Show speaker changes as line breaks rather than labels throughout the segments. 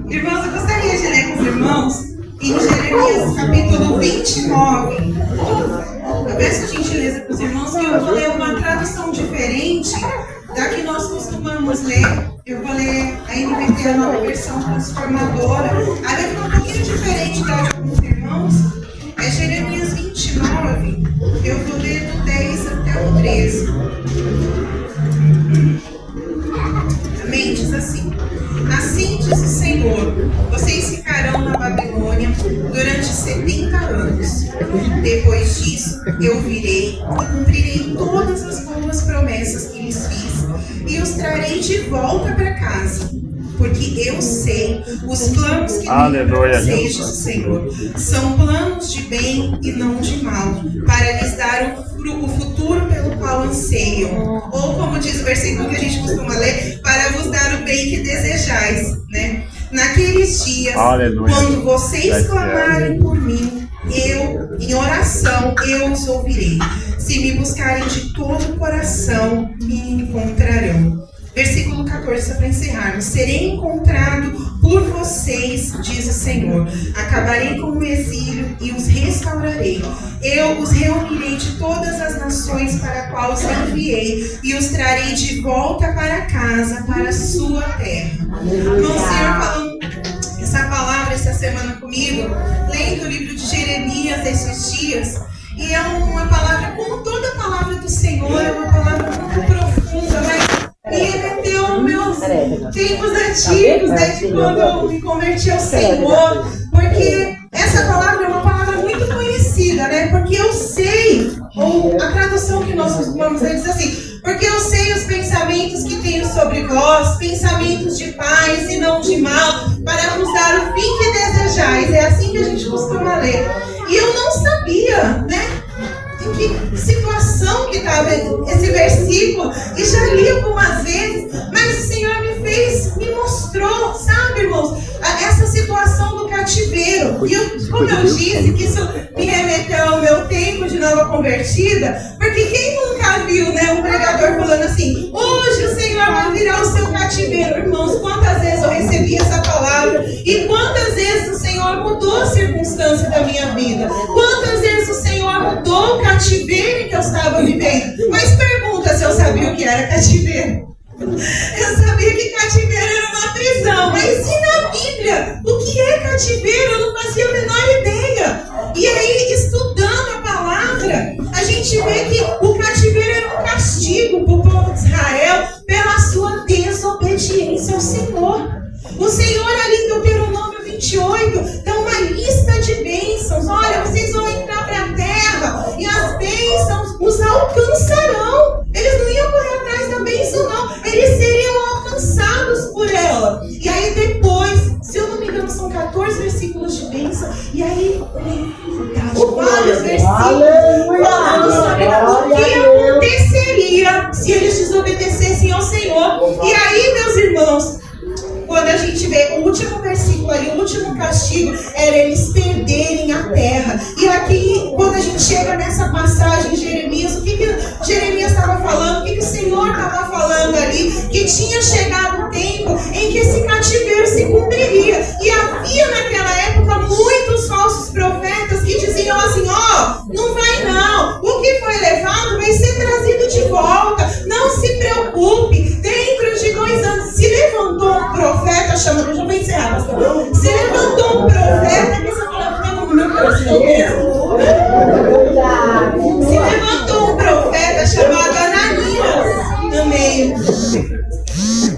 Irmãos, eu gostaria de ler com os irmãos em Jeremias capítulo 29. Eu peço a gentileza para os irmãos que eu vou ler uma tradução diferente da que nós costumamos ler. Eu vou ler a NVT, a nova versão transformadora. Aí vai ficar um pouquinho diferente da de alguns irmãos. É Jeremias 29. Eu vou ler do 10 até o 13. Amém? Diz assim: assim diz o Senhor, vocês ficarão na Babilônia durante 70 anos. Depois disso, eu virei e cumprirei todas as boas promessas que lhes fiz e os trarei de volta para casa. Porque eu sei os planos que tenho para vocês, diz o Senhor. São planos de bem e não de mal, para lhes dar o futuro pelo qual anseiam. Ou como diz o versículo que a gente costuma ler, para vos dar o bem que desejais, né? Naqueles dias, quando vocês clamarem por mim, eu, em oração, eu os ouvirei. Se me buscarem de todo o coração, me encontrarão. Versículo 14, só para encerrarmos. Serei encontrado por vocês, diz o Senhor. Acabarei com o exílio e os restaurarei. Eu os reunirei de todas as nações para a qual os enviei e os trarei de volta para casa, para a sua terra. Então, o Senhor falou essa palavra essa semana comigo, lendo o livro de Jeremias esses dias. E é uma palavra, como toda palavra do Senhor, é uma palavra muito profunda, mas e remeteu meus tempos antigos, desde quando eu me converti ao Senhor, porque essa palavra é uma palavra muito conhecida, né? Porque eu sei, ou a tradução que nós costumamos ler diz assim: porque eu sei os pensamentos que tenho sobre vós, pensamentos de paz e não de mal, para vos dar o fim que desejais. É assim que a gente costuma ler. E eu não sabia, né? Em que situação que estava esse versículo, e já li algumas vezes, mas o Senhor me mostrou, sabe, irmãos, essa situação do cativeiro. E como eu disse, que isso me remeteu ao meu tempo de nova convertida, porque quem nunca viu, né, um pregador falando assim: hoje o Senhor vai virar o seu cativeiro. Irmãos, quantas vezes eu recebi essa palavra e quantas vezes o Senhor mudou a circunstância da minha vida, quantas vezes o Senhor mudou o cativeiro que eu estava vivendo. Mas pergunta se eu sabia o que era cativeiro. Eu sabia que cativeiro era uma prisão, mas e na Bíblia? O que é cativeiro? Eu não fazia a menor ideia. E aí, estudando a palavra, a gente vê que o cativeiro era um castigo para o povo de Israel pela sua desobediência ao Senhor. O Senhor ali em Deuteronômio 28 dá uma lista de bênçãos. Olha, vocês vão entrar para a terra e as bênçãos os alcançarão. Eles não iam correr atrás da bênção, não. Eles seriam alcançados por ela. E aí depois, se eu não me engano, são 14 versículos de bênção. E aí, vários versículos falando sobre o que aconteceria se eles desobedecessem ao Senhor. E aí, meus irmãos, quando a gente vê o último versículo ali, o último castigo era eles perderem a terra. E aqui, quando a gente chega nessa passagem de Jeremias, o que Jeremias estava falando? O que o Senhor estava falando ali? Que tinha chegado o tempo em que esse cativeiro se cumpriria. E havia naquela época muitos falsos profetas que diziam assim: ó, não vai não, o que foi levado vai ser trazido de volta, não se preocupe, dentro de 2 anos. Se levantou um profeta chamado, eu já vou encerrar, pastor. Se levantou um profeta, que essa palavra pegou no meu coração mesmo. Se levantou um profeta chamado Ananias também.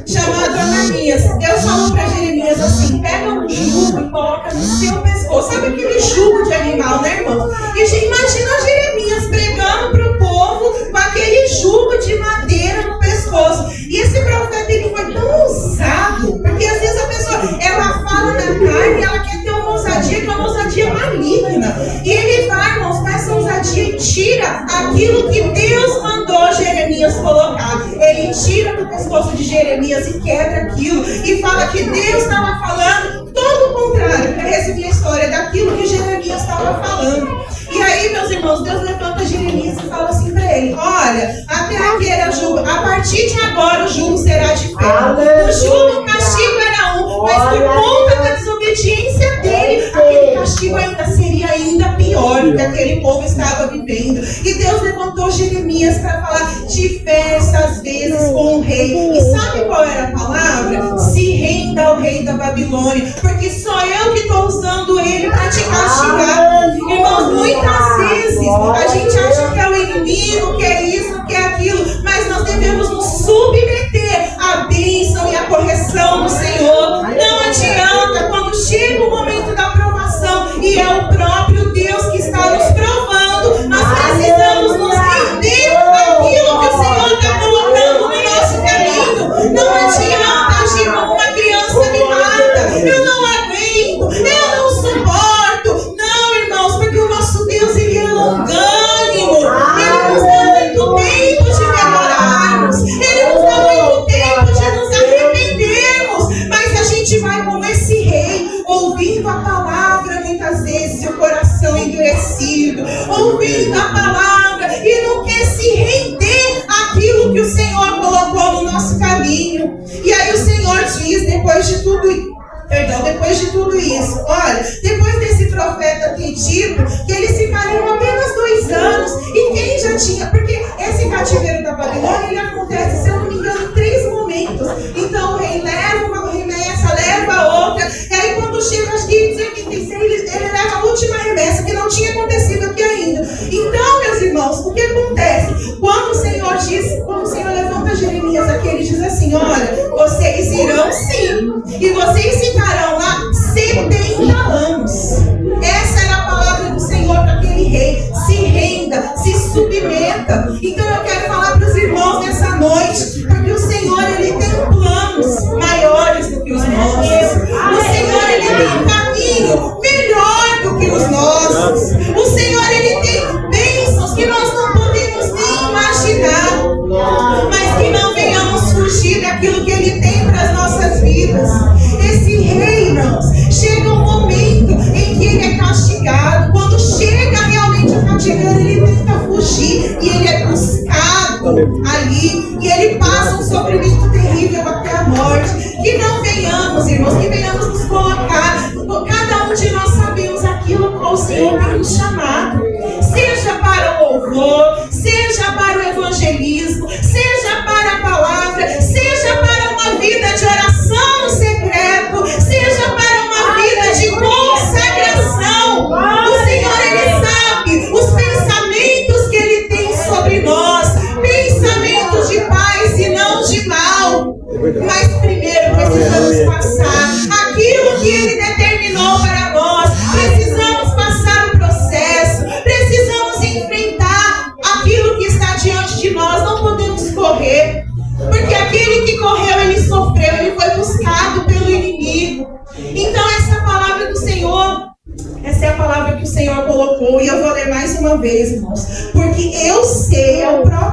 Chamado Ananias. Deus falou para Jeremias assim: pega um jugo e coloca no seu pescoço. Sabe aquele jugo de animal, né, irmão? E imagina Jeremias pregando para o povo com aquele jugo de madeira no pescoço. E esse profeta, ele foi tão ousado, porque às vezes a pessoa, ela fala na carne, ela quer ter uma ousadia, que é uma ousadia maligna. E ele vai, irmãos, com essa ousadia e tira aquilo que Deus mandou Jeremias colocar. Ele tira do pescoço de Jeremias e quebra aquilo. E fala que Deus estava falando todo o contrário, para resumir a história, daquilo que Jeremias estava falando. E aí, meus irmãos, Deus levanta Jeremias e fala assim para ele: olha, até aqui era jugo, a partir de agora o jugo será de ferro. O jugo aquele povo estava vivendo. E Deus levantou Jeremias para falar diversas vezes com o rei. E sabe qual era a palavra? Se renda ao rei da Babilônia, porque só eu que estou usando ele para te castigar. Irmãos, muitas vezes a gente acha que é o inimigo, que é isso, que é aquilo, mas nós devemos nos submeter à bênção e à correção do Senhor. Não adianta quando chega o momento da provação e é o próprio Deus que está nos provando, nós precisamos nos render àquilo que o Senhor está colocando no nosso caminho. Não adianta agir como uma criança mimada. Eu não aguento, eu não suporto. Não, irmãos, porque o nosso Deus, ele é longânimo. Ele nos dá muito tempo de melhorarmos. Ele nos dá muito tempo de nos arrependermos. Mas a gente vai como esse rei, ouvindo a palavra muitas vezes, e o coração endurecido, ouvindo a palavra e não quer se render àquilo que o Senhor colocou no nosso caminho. E aí o Senhor diz, depois de tudo isso, olha, depois desse profeta ter dito que eles ficariam apenas 2 anos, e quem já tinha, porque esse cativeiro da Babilônia, ele acontece, se eu não me engano, em 3 momentos. Então o rei leva uma remessa, leva outra, e aí quando chega acho que em 86, ele leva a última remessa, que não tinha acontecido aqui ainda. Então, meus irmãos, o que acontece? Quando o Senhor diz, quando o Senhor levanta Jeremias aqui, ele diz assim, olha, vocês irão sim, e vocês ficarão lá 70 anos. Essa era a palavra do Senhor para aquele rei. Se renda, se submeta. Então eu quero falar para os irmãos nessa noite, porque o Senhor, ele tem planos maiores do que os nossos. O Senhor, ele tem um caminho melhor do que os nossos. O Senhor, ele tem bênçãos que nós não podemos nem imaginar, mas que não venhamos fugir daquilo que ele tem para as nossas vidas. Esse rei, irmãos, chega um momento em que ele é castigado. Quando chega realmente o cativeiro, ele tenta fugir e ele é buscado ali, e ele passa um sofrimento terrível até a morte. Que não venhamos, irmãos, que venhamos nos colocar, cada um de nós sabemos aquilo qual o Senhor tem nos chamado, seja para o louvor, seja para o evangelismo, seja para a palavra, seja para uma vida de oração no secreto, seja para uma vida de consagração. O Senhor, ele sabe os pensamentos que ele tem sobre nós, pensamentos de paz e não de mal. Mas primeiro precisamos passar aquilo que ele determinou para nós. Precisamos passar o processo, precisamos enfrentar aquilo que está diante de nós. Não podemos correr, porque aquele que correu, ele sofreu, ele foi buscado pelo inimigo. Então essa palavra do Senhor, essa é a palavra que o Senhor colocou, e eu vou ler mais uma vez, irmãos, porque eu sei, é o próprio